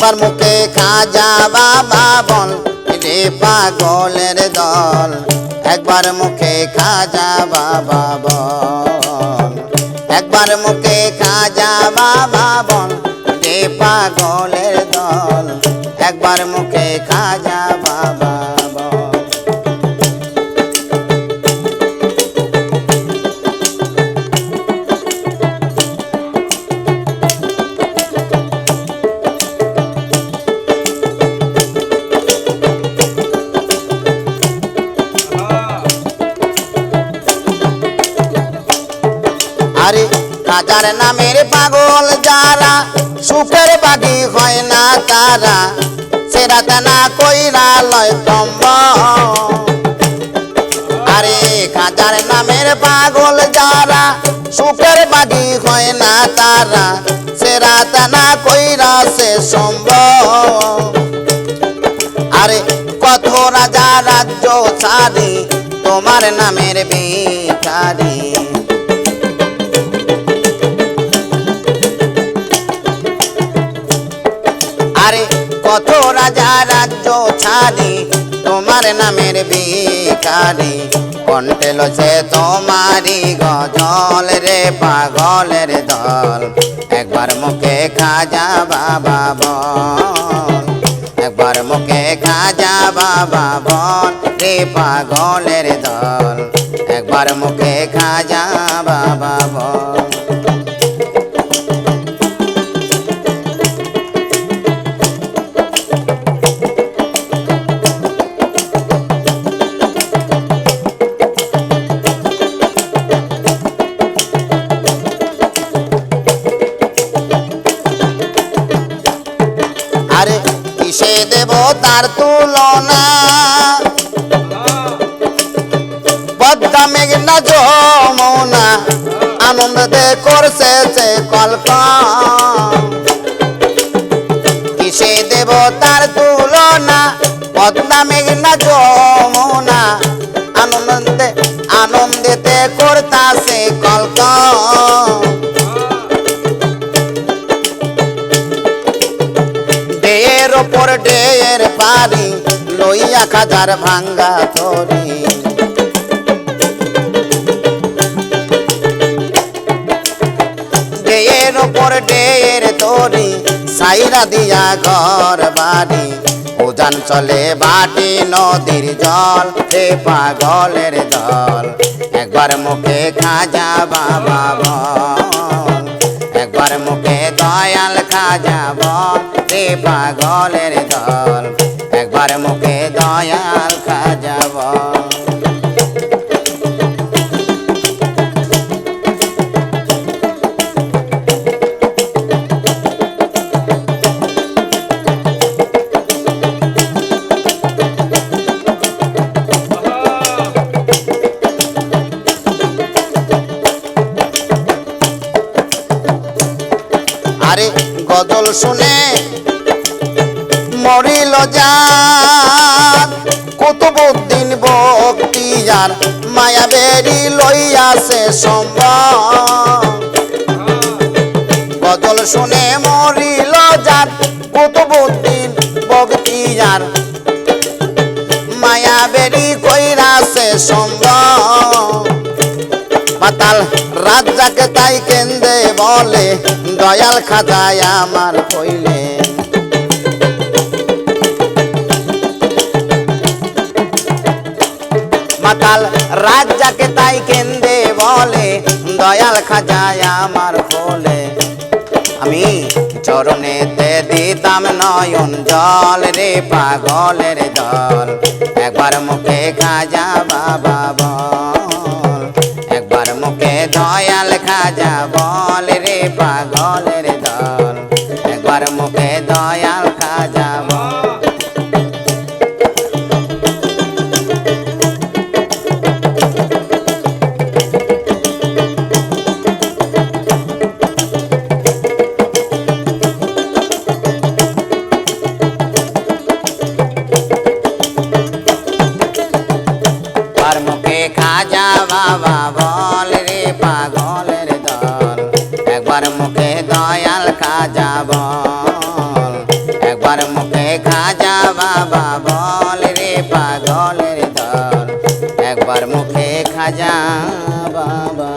একবার মুখে খাজা বাবা বল রে পাগলের দল, একবার মুখে খাজা বাবা বল, একবার মুখে খাজা বাবা বল রে পাগলের দল, একবার মুখে খাজা বাবা বল। আরে খাজার নামের পাগল যারা সুখের বাগি হয় না তারা, সেরাতে না কইরা লয় তম্ব। আরে খাজার নামের পাগল যারা সুখের বাগি হয় না তারা, সেরাতে না কইরা সে সম্ভব। আরে কত রাজা রাজ্য ছাড়ি তোমার নামের ভিখারি, আরে কত রাজা রাজ্য ছাড়ি তোমার নামের ভিখারি, কণ্ঠে লছে তোমারি গজল রে পাগলের দল, একবার মুখে খাজা বাবা বল, একবার মুখে খাজা বাবা বল রে পাগলের দল, একবার মুখে খাজা বাবা বল। আরে কিসে দেব তার তুলনা, পদ্মা মেঘনা যমুনা আনন্দে করছে সে কল্পনা, কিসে দেব তার তুলনা, পদ্মা মেঘনা যমুনা আনন্দে আনন্দেতে করতাছে কল্পনা। ডেয়ের ওপর ডেয়ের পারি লইয়া খাজার ভাঙ্গা তরি, ডেয়ের ওপর ডেয়ের তরি সাইরা দিয়া ঘর বাড়ি, উজান চলে বাটি নদীর জল রে পাগলের দল, একবার মুখে খাজা বাবা বল, একবার মুখে দয়াল খাজা বল রে পাগলের দল, একবার মুখে দয়াল খাজা বল। আরে গজল শুনে মরিল যার কুতুবউদ্দিন বখতিয়ার, মায়া বেরি লইয়াছে সম্ভব। গজল শুনে মরিল যার কুতুবউদ্দিন বখতিয়ার, মায়া বেরি কইরাছে সম্ভব। মাতাল রাজ্জাকে তাই কেন্দে বলে দয়াল খাজায় আমার কইলে, মাতাল রাজ্জাকে তাই কেন্দে বলে দয়াল খাজায় আমার বলে, আমি চরণেতে দিতাম নয়ন জল রে পাগলের দল, একবার মুখে খাজা বাবা বল, একবার মুখে দয়াল খাজা বল রে পাগলের দল, একবার মুখে দয়াল খাজা বল। মুখে খাজা বাবা বল রে পাগলের দল, একবার মুখে দয়াল খাজা বল, একবার খাজা বাবা বল রে পাগলের দল একবার মুখে খাজা বাবা